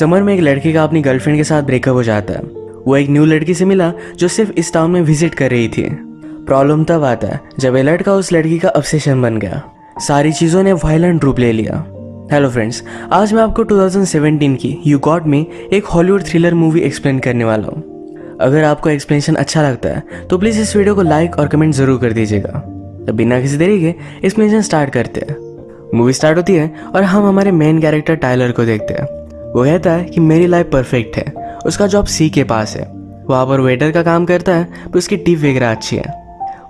Summer में एक लड़के का अपनी गर्लफ्रेंड के साथ ब्रेकअप हो जाता है। वो एक न्यू लड़की से मिला जो सिर्फ इस टाउन में विजिट कर रही थी। प्रॉब्लम तब आता है जब ये लड़का उस लड़की का ऑब्सेशन बन गया। सारी चीज़ों ने वायलेंट रूप ले लिया। हेलो फ्रेंड्स, आज मैं आपको 2017 की यू गॉट मी एक हॉलीवुड थ्रिलर मूवी एक्सप्लेन करने वाला हूँ। अगर आपको एक्सप्लेनेशन अच्छा लगता है तो प्लीज़ इस वीडियो को लाइक और कमेंट ज़रूर कर दीजिएगा। तो बिना किसी देरी के एक्सप्लेनेशन स्टार्ट करते हैं। मूवी स्टार्ट होती है और हम हमारे मेन कैरेक्टर टाइलर को देखते हैं। वो कहता है कि मेरी लाइफ परफेक्ट है। उसका जॉब सी के पास है, वहाँ पर वेटर का काम करता है, पर उसकी टिप वगैरह अच्छी है।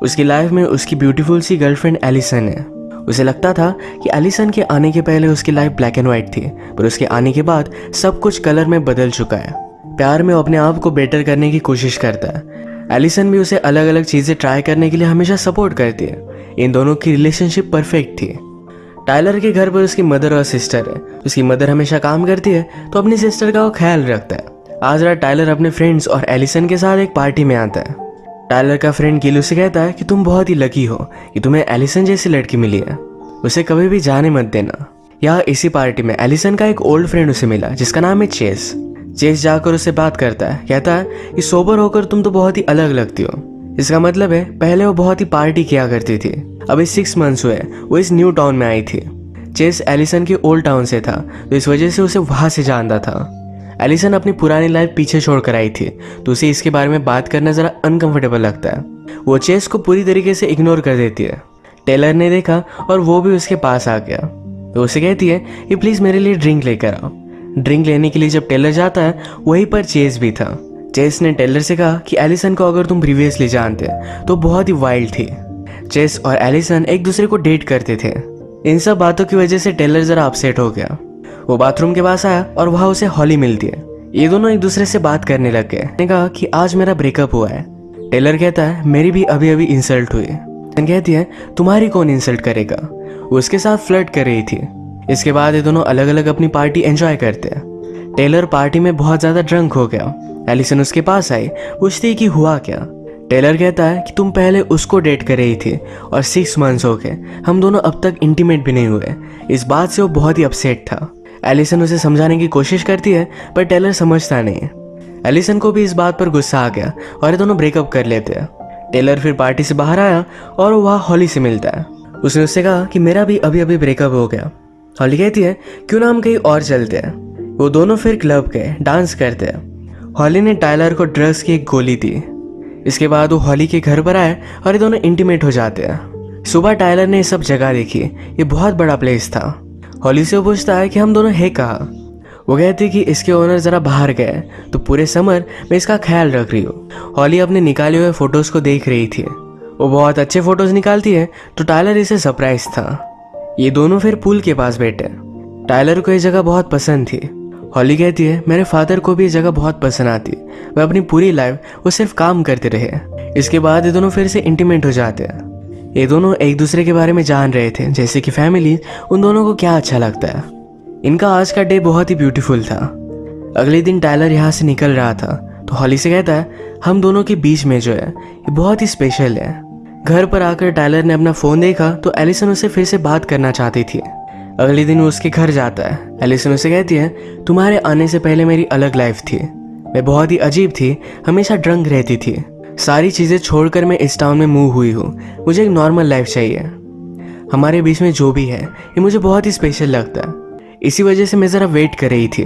उसकी लाइफ में उसकी ब्यूटीफुल सी गर्लफ्रेंड एलिसन है। उसे लगता था कि एलिसन के आने के पहले उसकी लाइफ ब्लैक एंड वाइट थी, पर उसके आने के बाद सब कुछ कलर में बदल चुका है। प्यार में अपने आप को बेटर करने की कोशिश करता है। एलिसन भी उसे अलग अलग चीज़ें ट्राई करने के लिए हमेशा सपोर्ट करती है। इन दोनों की रिलेशनशिप परफेक्ट थी। टाइलर के घर पर उसकी मदर और सिस्टर है। उसकी मदर हमेशा काम करती है तो अपनी सिस्टर का वो ख्याल रखता है। आज रात टाइलर अपने फ्रेंड्स और एलिसन के साथ एक पार्टी में आता है। टाइलर का फ्रेंड गिलू से कहता है कि तुम बहुत ही लकी हो कि तुम्हें एलिसन जैसी लड़की मिली है, उसे कभी भी जाने मत देना। यहाँ इसी पार्टी में एलिसन का एक ओल्ड फ्रेंड उसे मिला जिसका नाम है चेस। चेस जाकर उससे बात करता है, कहता है कि सोबर होकर तुम तो बहुत ही अलग लगती हो। इसका मतलब है पहले वो बहुत ही पार्टी किया करती थी, अभी 6 मंथ्स हुए वो इस न्यू टाउन में आई थी। चेस एलिसन के ओल्ड टाउन से था तो इस वजह से उसे वहां से जानता था। एलिसन अपनी पुरानी लाइफ पीछे छोड़कर आई थी तो उसे इसके बारे में बात करना जरा अनकंफर्टेबल लगता है। वो चेस को पूरी तरीके से इग्नोर कर देती है। टेलर ने देखा और वो भी उसके पास आ गया तो उसे कहती है कि प्लीज मेरे लिए ड्रिंक लेकर आओ। ड्रिंक लेने के लिए जब टेलर जाता है वहीं पर चेस भी था। चेस ने टेलर से कहा कि एलिसन को अगर तुम प्रीवियसली जानते तो बहुत ही वाइल्ड थी। चेस और एलिसन एक दूसरे को डेट करते थे। इन सब बातों की वजह से टेलर जरा अपसेट हो गया। वो बाथरूम के पास आया और वहां उसे हॉली मिलती है। ये दोनों एक दूसरे से बात करने लग गए। ने कहा कि आज मेरा ब्रेकअप हुआ है। टेलर कहता है मेरी भी अभी अभी इंसल्ट हुई। कहती है तुम्हारी कौन इंसल्ट करेगा। वो उसके साथ फ्लर्ट कर रही थी। इसके बाद ये दोनों अलग अलग अपनी पार्टी एंजॉय करते हैं। टेलर पार्टी में बहुत ज्यादा ड्रंक हो गया। एलिसन उसके पास आई, पूछती कि हुआ क्या। टेलर कहता है कि तुम पहले उसको डेट कर रही थी और 6 मंथ्स हो गए, हम दोनों अब तक इंटीमेट भी नहीं हुए। इस बात से वो बहुत ही अपसेट था। एलिसन उसे समझाने की कोशिश करती है पर टेलर समझता नहीं है। एलिसन को भी इस बात पर गुस्सा आ गया और ये दोनों ब्रेकअप कर लेते हैं। टेलर फिर पार्टी से बाहर आया और वो वहाँ हॉली से मिलता है। उसने उससे कहा कि मेरा भी अभी अभी ब्रेकअप हो गया। हॉली कहती है क्यों ना हम कहीं और चलते हैं। वो दोनों फिर क्लब गए, डांस करते हैं। हॉली ने टाइलर को ड्रग्स की एक गोली दी। इसके बाद वो हॉली के घर पर आए और ये दोनों इंटीमेट हो जाते हैं। सुबह टाइलर ने ये सब जगह देखी, ये बहुत बड़ा प्लेस था। हॉली से वो पूछता है कि हम दोनों है कहाँ। वो कहती है कि इसके ओनर जरा बाहर गए तो पूरे समर में इसका ख्याल रख रही हो। हॉली अपने निकाले हुए फोटोज को देख रही थी। वो बहुत अच्छे फोटोज निकालती है तो टाइलर इसे सरप्राइज था। ये दोनों फिर पूल के पास बैठे। टाइलर को ये जगह बहुत पसंद थी। हॉली कहती है मेरे फादर को भी ये जगह बहुत पसंद आती, वह अपनी पूरी लाइफ वो सिर्फ काम करते रहे। इसके बाद ये दोनों फिर से इंटीमेट हो जाते हैं। ये दोनों एक दूसरे के बारे में जान रहे थे, जैसे कि फैमिली उन दोनों को क्या अच्छा लगता है। इनका आज का डे बहुत ही ब्यूटीफुल था। अगले दिन टाइलर यहाँ से निकल रहा था तो हॉली से कहता है हम दोनों के बीच में जो है ये बहुत ही स्पेशल है। घर पर आकर टाइलर ने अपना फोन देखा तो एलिसन उससे फिर से बात करना चाहती थी। अगले दिन वो उसके घर जाता है। एलिसन उसे कहती है तुम्हारे आने से पहले मेरी अलग लाइफ थी, मैं बहुत ही अजीब थी, हमेशा ड्रंक रहती थी। सारी चीज़ें छोड़कर मैं इस टाउन में मूव हुई हूँ, मुझे एक नॉर्मल लाइफ चाहिए। हमारे बीच में जो भी है ये मुझे बहुत ही स्पेशल लगता है, इसी वजह से मैं ज़रा वेट कर रही थी।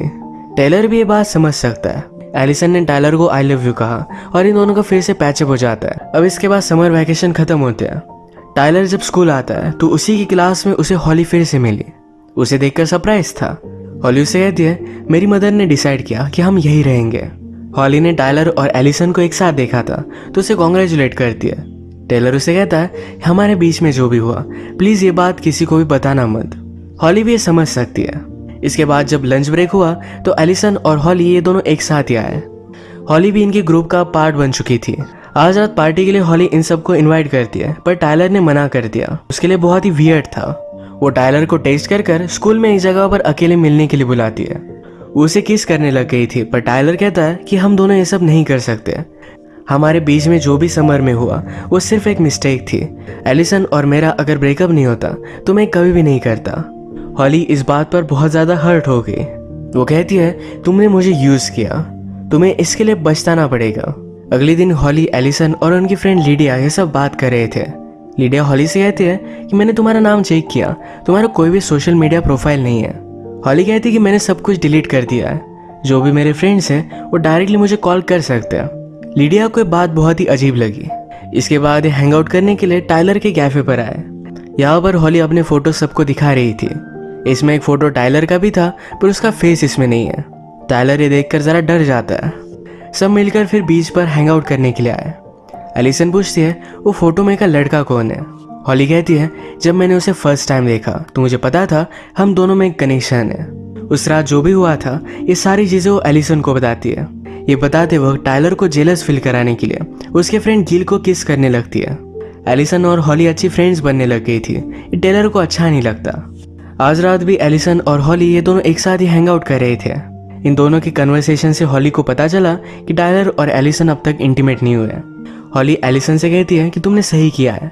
टेलर भी ये बात समझ सकता है। एलिसन ने टाइलर को आई लव यू कहा और इन दोनों का फिर से पैचअप हो जाता है। अब इसके बाद समर वैकेशन खत्म होते हैं। टाइलर जब स्कूल आता है तो उसी की क्लास में उसे हॉली फिर से मिली। उसे देखकर सरप्राइज था। हॉली उसे कहती है मेरी मदर ने डिसाइड किया कि हम यही रहेंगे। हॉली ने टाइलर और एलिसन को एक साथ देखा था तो उसे कॉन्ग्रेचुलेट करती है। टेलर उसे कहता है हमारे बीच में जो भी हुआ प्लीज ये बात किसी को भी बताना मत। हॉली भी ये समझ सकती है। इसके बाद जब लंच ब्रेक हुआ तो एलिसन और हॉली ये दोनों एक साथ ही आए। हॉली भी इनके ग्रुप का पार्ट बन चुकी थी। आज रात पार्टी के लिए हॉली इन सबको इनवाइट करती है पर टाइलर ने मना कर दिया। उसके लिए बहुत ही वियर्ड था। वो टाइलर को टेस्ट कर स्कूल में एक जगह पर अकेले मिलने के लिए बुलाती है। वो उसे किस करने लग गई थी पर टाइलर कहता है कि हम दोनों ये सब नहीं कर सकते। हमारे बीच में जो भी समर में हुआ वो सिर्फ एक मिस्टेक थी। एलिसन और मेरा अगर ब्रेकअप नहीं होता तो मैं कभी भी नहीं करता। हॉली इस बात पर बहुत ज़्यादा हर्ट हो गई। वो कहती है तुमने मुझे यूज़ किया, तुम्हें इसके लिए पछताना पड़ेगा। अगले दिन हॉली, एलिसन और उनकी फ्रेंड लीडिया ये सब बात कर रहे थे। लीडिया हॉली से कहती है कि मैंने तुम्हारा नाम चेक किया, तुम्हारा कोई भी सोशल मीडिया प्रोफाइल नहीं है। हॉली कहती है कि मैंने सब कुछ डिलीट कर दिया है, जो भी मेरे फ्रेंड्स हैं वो डायरेक्टली मुझे कॉल कर सकते हैं। लीडिया को ये बात बहुत ही अजीब लगी। इसके बाद ये हैंग आउट करने के लिए टाइलर के कैफे पर आए। यहाँ पर हॉली अपने फोटो सबको दिखा रही थी। इसमें एक फोटो टाइलर का भी था, पर उसका फेस इसमें नहीं है। टाइलर ये देखकर ज़रा डर जाता है। सब मिलकर फिर बीच पर हैंग आउट करने के लिए आए। एलिसन पूछती है वो फोटो में का लड़का कौन है। हॉली कहती है जब मैंने उसे फर्स्ट टाइम देखा तो मुझे पता था हम दोनों में एक कनेक्शन है। उस रात जो भी हुआ था ये सारी चीज़ें वो एलिसन को बताती है। ये बताते वक्त टाइलर को जेलस फील कराने के लिए उसके फ्रेंड गिल को किस करने लगती है। एलिसन और हॉली अच्छी फ्रेंड्स बनने लग गई थी। ये टेलर को अच्छा नहीं लगता। आज रात भी एलिसन और हॉली ये दोनों एक साथ ही हैंग आउट कर रहे थे। इन दोनों की कन्वर्सेशन से हॉली को पता चला कि टाइलर और एलिसन अब तक इंटीमेट नहीं हुए। हॉली एलिसन से कहती है कि तुमने सही किया है।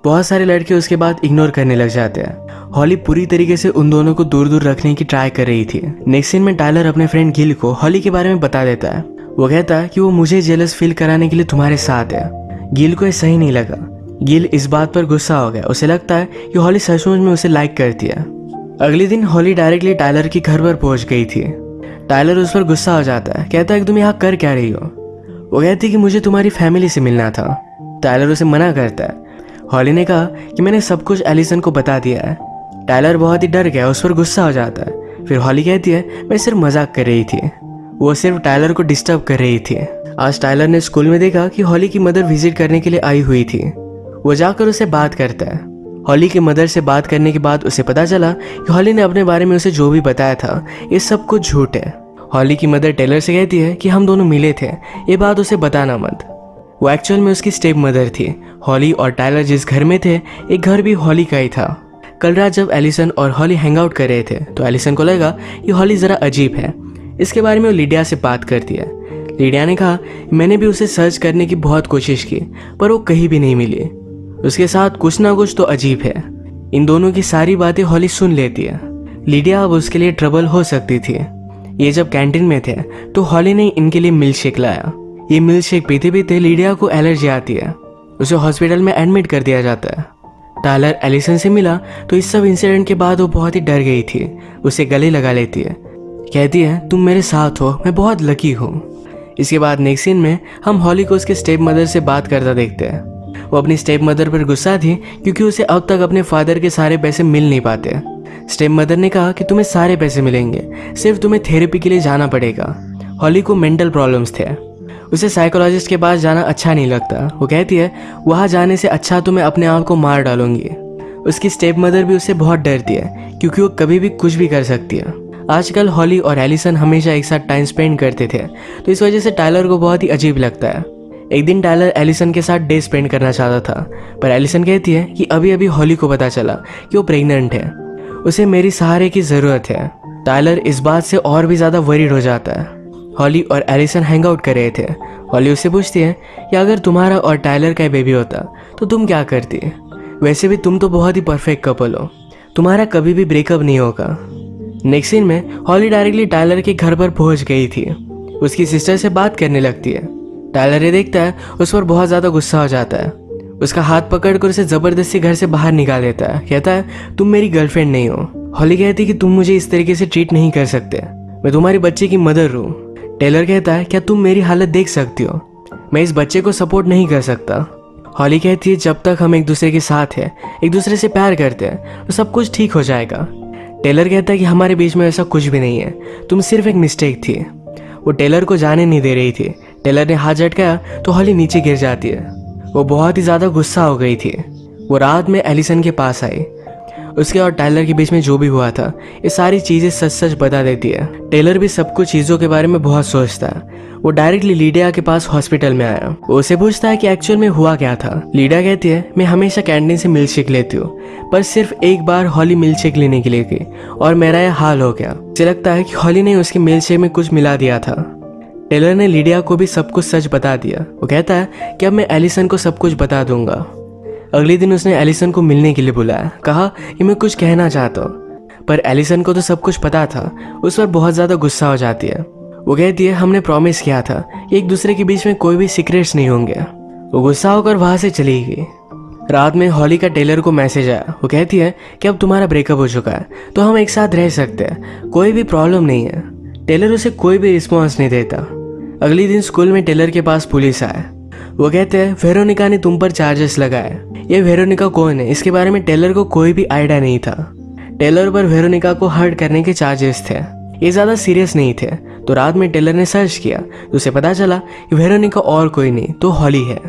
बहुत सारे लड़के उसके बाद इग्नोर करने लग जाते हैं। हॉली पूरी तरीके से उन दोनों को दूर दूर रखने की ट्राई कर रही थी। नेक्स्ट सीन में टाइलर अपने फ्रेंड गिल को हॉली के बारे में बता देता है। वो कहता है कि वो मुझे जेलस फील कराने के लिए तुम्हारे साथ है। गिल को ये सही नहीं लगा। गिल इस बात पर गुस्सा हो गया। उसे लगता है कि हॉली सचमुच में उसे लाइक करती है। अगले दिन हॉली डायरेक्टली टाइलर के घर पर पहुंच गई थी। टाइलर उस पर गुस्सा हो जाता है। कहता है कि तुम यहाँ कर क्या रही हो। वो कहती है कि मुझे तुम्हारी फैमिली से मिलना था। टाइलर उसे मना करता है। हॉली ने कहा कि मैंने सब कुछ एलिसन को बता दिया है। टाइलर बहुत ही डर गया, उस पर गुस्सा हो जाता है। फिर हॉली कहती है मैं सिर्फ मजाक कर रही थी। वो सिर्फ टाइलर को डिस्टर्ब कर रही थी। आज टाइलर ने स्कूल में देखा कि हॉली की मदर विजिट करने के लिए आई हुई थी। वो जाकर उसे बात करता है। हॉली की मदर से बात करने के बाद उसे पता चला कि हॉली ने अपने बारे में उसे जो भी बताया था ये सब कुछ झूठ है। हॉली की मदर टेलर से कहती है कि हम दोनों मिले थे, ये बात उसे बताना मत। वो एक्चुअल में उसकी स्टेप मदर थी। हॉली और टाइलर जिस घर में थे एक घर भी हॉली का ही था। कल रात जब एलिसन और हॉली हैंग आउट कर रहे थे तो एलिसन को लगा कि हॉली ज़रा अजीब है। इसके बारे में वो लीडिया से बात करती है। लीडिया ने कहा मैंने भी उसे सर्च करने की बहुत कोशिश की पर वो कहीं भी नहीं मिली। उसके साथ कुछ ना कुछ तो अजीब है। इन दोनों की सारी बातें हॉली सुन लेती है। लीडिया अब उसके लिए ट्रबल हो सकती थी। ये जब कैंटीन में थे तो हॉली ने इनके लिए मिल्क शेक लाया। ये मिल्क शेक पीते पीते लीडिया को एलर्जी आती है। उसे हॉस्पिटल में एडमिट कर दिया जाता है। टाइलर एलिसन से मिला तो इस सब इंसिडेंट के बाद वो बहुत ही डर गई थी। उसे गले लगा लेती है। कहती है तुम मेरे साथ हो, मैं बहुत लकी हूँ। इसके बाद नेक्स्ट सीन में हम हॉली को उसके स्टेप मदर से बात करता देखते हैं। वो अपनी स्टेप मदर पर गुस्सा थी क्योंकि उसे अब तक अपने फादर के सारे पैसे मिल नहीं पाते। स्टेप मदर ने कहा कि तुम्हें सारे पैसे मिलेंगे, सिर्फ तुम्हें थेरेपी के लिए जाना पड़ेगा। हॉली को मेंटल प्रॉब्लम्स थे। उसे साइकोलॉजिस्ट के पास जाना अच्छा नहीं लगता। वो कहती है वहाँ जाने से अच्छा तो मैं अपने आप को मार डालूंगी। उसकी स्टेप मदर भी उससे बहुत डरती है क्योंकि वो कभी भी कुछ भी कर सकती है। आजकल हॉली और एलिसन हमेशा एक साथ टाइम स्पेंड करते थे तो इस वजह से टाइलर को बहुत ही अजीब लगता है। एक दिन टाइलर एलिसन के साथ डे स्पेंड करना चाहता था पर एलिसन कहती है कि अभी अभी हॉली को पता चला कि वो प्रेग्नेंट है, उसे मेरी सहारे की ज़रूरत है। टाइलर इस बात से और भी ज़्यादा वरीड हो जाता है। हॉली और एलिसन हैंग आउट कर रहे थे। हॉली उससे पूछती है कि अगर तुम्हारा और टाइलर का बेबी होता तो तुम क्या करती। वैसे भी तुम तो बहुत ही परफेक्ट कपल हो, तुम्हारा कभी भी ब्रेकअप नहीं होगा। नेक्स्ट सीन में हॉली डायरेक्टली टाइलर के घर पर पहुंच गई थी। उसकी सिस्टर से बात करने लगती है। टाइलर ये देखता है, उस पर बहुत ज़्यादा गुस्सा हो जाता है। उसका हाथ पकड़कर उसे ज़बरदस्ती घर से बाहर निकाल देता है। कहता है तुम मेरी गर्लफ्रेंड नहीं हो। हॉली कहती कि तुम मुझे इस तरीके से ट्रीट नहीं कर सकते, मैं तुम्हारे बच्चे की मदर हूँ। टेलर कहता है क्या तुम मेरी हालत देख सकती हो, मैं इस बच्चे को सपोर्ट नहीं कर सकता। हॉली कहती है जब तक हम एक दूसरे के साथ हैं, एक दूसरे से प्यार करते हैं तो सब कुछ ठीक हो जाएगा। टेलर कहता है कि हमारे बीच में ऐसा कुछ भी नहीं है, तुम सिर्फ एक मिस्टेक थी। वो टेलर को जाने नहीं दे रही थी। टेलर ने हाथ झटकाया तो हॉली नीचे गिर जाती है। वो बहुत ही ज़्यादा गुस्सा हो गई थी। वो रात में एलिसन के पास आई। उसके और टाइलर के बीच में जो भी हुआ था ये सारी चीज़ें सच सच बता देती है। टेलर भी सब कुछ चीज़ों के बारे में बहुत सोचता है। वो डायरेक्टली लीडिया के पास हॉस्पिटल में आया। वो उसे पूछता है कि एक्चुअल में हुआ क्या था। लीडिया कहती है मैं हमेशा कैंटीन से मिल्क शेक लेती हूँ पर सिर्फ एक बार हॉली मिल्क शेक लेने के लिए गई और मेरा यह हाल हो गया। उसे लगता है कि हॉली ने उसके मिल्क शेक में कुछ मिला दिया था। टेलर ने लीडिया को भी सब कुछ सच बता दिया। वो कहता है कि अब मैं एलिसन को सब कुछ बता दूंगा। अगले दिन उसने एलिसन को मिलने के लिए बुलाया। कहा कि मैं कुछ कहना चाहता हूँ पर एलिसन को तो सब कुछ पता था। उस पर बहुत ज़्यादा गुस्सा हो जाती है। वो कहती है हमने प्रॉमिस किया था कि एक दूसरे के बीच में कोई भी सीक्रेट्स नहीं होंगे। वो गुस्सा होकर वहाँ से चली गई। रात में हॉली का टेलर को मैसेज आया। वो कहती है कि अब तुम्हारा ब्रेकअप हो चुका है तो हम एक साथ रह सकते हैं, कोई भी प्रॉब्लम नहीं है। टेलर उसे कोई भी रिस्पॉन्स नहीं देता। अगले दिन स्कूल में टेलर के पास पुलिस आए। वो कहते हैं वेरोनिका ने तुम पर चार्जेस लगाए। ये वेरोनिका कौन है इसके बारे में टेलर को कोई भी आइडिया नहीं था। टेलर पर वेरोनिका को हर्ट करने के चार्जेस थे, ये ज़्यादा सीरियस नहीं थे। तो रात में टेलर ने सर्च किया तो उसे पता चला कि वेरोनिका और कोई नहीं तो हॉली है।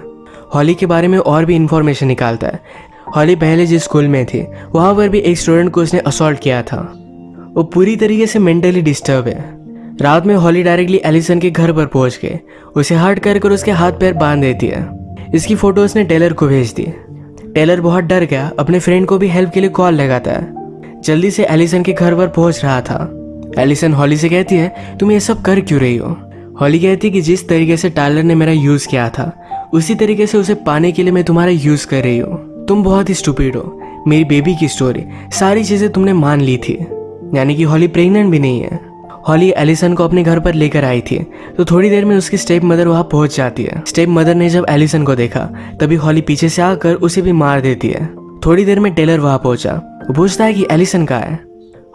हॉली के बारे में और भी इंफॉर्मेशन निकालता है। हॉली पहले जिस स्कूल में थी वहाँ पर भी एक स्टूडेंट को उसने असॉल्ट किया था। वो पूरी तरीके से मेंटली डिस्टर्ब है। रात में हॉली डायरेक्टली एलिसन के घर पर पहुंच के उसे हर्ट कर उसके हाथ पैर बांध देती है। इसकी फोटो उसने टेलर को भेज दी। टेलर बहुत डर गया, अपने फ्रेंड को भी हेल्प के लिए कॉल लगाता है। जल्दी से एलिसन के घर पर पहुंच रहा था। एलिसन हॉली से कहती है तुम ये सब कर क्यों रही हो। हॉली कहती है कि जिस तरीके से टायलर ने मेरा यूज़ किया था उसी तरीके से उसे पाने के लिए मैं तुम्हारा यूज़ कर रही हूँ। तुम बहुत ही स्टूपिड हो। मेरी बेबी की स्टोरी सारी चीज़ें तुमने मान ली थी। यानी कि हॉली प्रेग्नेंट भी नहीं है। हॉली एलिसन को अपने घर पर लेकर आई थी तो थोड़ी देर में उसकी स्टेप मदर वहाँ पहुँच जाती है। स्टेप मदर ने जब एलिसन को देखा तभी हॉली पीछे से आकर उसे भी मार देती है। थोड़ी देर में टेलर वहाँ पहुँचा। वो पूछता है कि एलिसन कहाँ है।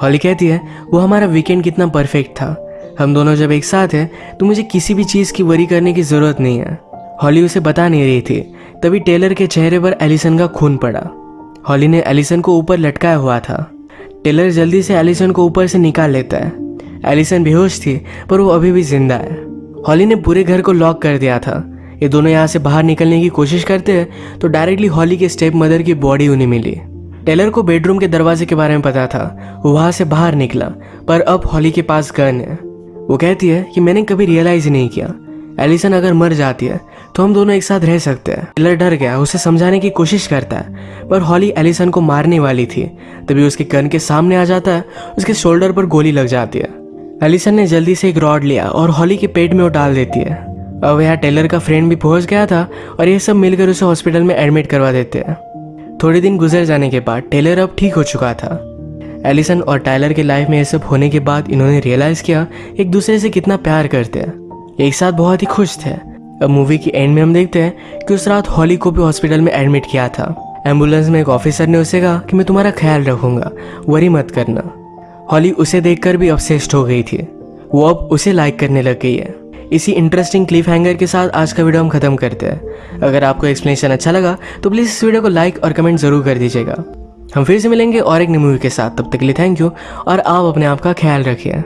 हॉली कहती है वो हमारा वीकेंड कितना परफेक्ट था, हम दोनों जब एक साथ हैं तो मुझे किसी भी चीज़ की वरी करने की ज़रूरत नहीं है। हॉली उसे बता नहीं रही थी तभी टेलर के चेहरे पर एलिसन का खून पड़ा। हॉली ने एलिसन को ऊपर लटकाया हुआ था। टेलर जल्दी से एलिसन को ऊपर से निकाल लेता है। एलिसन बेहोश थी पर वो अभी भी जिंदा है। हॉली ने पूरे घर को लॉक कर दिया था। ये दोनों यहाँ से बाहर निकलने की कोशिश करते हैं तो डायरेक्टली हॉली के स्टेप मदर की बॉडी उन्हें मिली। टेलर को बेडरूम के दरवाजे के बारे में पता था। वो वहाँ से बाहर निकला पर अब हॉली के पास गन है। वो कहती है कि मैंने कभी रियलाइज ही नहीं किया एलिसन अगर मर जाती है तो हम दोनों एक साथ रह सकते हैं। टेलर डर गया, उसे समझाने की कोशिश करता है पर हॉली एलिसन को मारने वाली थी तभी उसके गन के सामने आ जाता है। उसके शोल्डर पर गोली लग जाती है। एलिसन ने जल्दी से एक रॉड लिया और हॉली के पेट में वो डाल देती है। अब यहाँ टेलर का फ्रेंड भी पहुंच गया था और ये सब मिलकर उसे हॉस्पिटल में एडमिट करवा देते हैं। थोड़े दिन गुजर जाने के बाद टेलर अब ठीक हो चुका था। एलिसन और टायलर के लाइफ में ये सब होने के बाद इन्होंने रियलाइज किया एक दूसरे से कितना प्यार करते हैं, एक साथ बहुत ही खुश थे। अब मूवी की एंड में हम देखते हैं कि उस रात हॉली को भी हॉस्पिटल में एडमिट किया था। एम्बुलेंस में एक ऑफिसर ने उसे कहा कि मैं तुम्हारा ख्याल रखूंगा, वरी मत करना। हॉली उसे देखकर भी ऑब्सेस्ड हो गई थी। वो अब उसे लाइक करने लग गई है। इसी इंटरेस्टिंग क्लिफ हैंगर के साथ आज का वीडियो हम खत्म करते हैं। अगर आपको एक्सप्लेनेशन अच्छा लगा तो प्लीज़ इस वीडियो को लाइक और कमेंट जरूर कर दीजिएगा। हम फिर से मिलेंगे और एक नई मूवी के साथ। तब तक के लिए थैंक यू और आप अपने आप का ख्याल रखिए।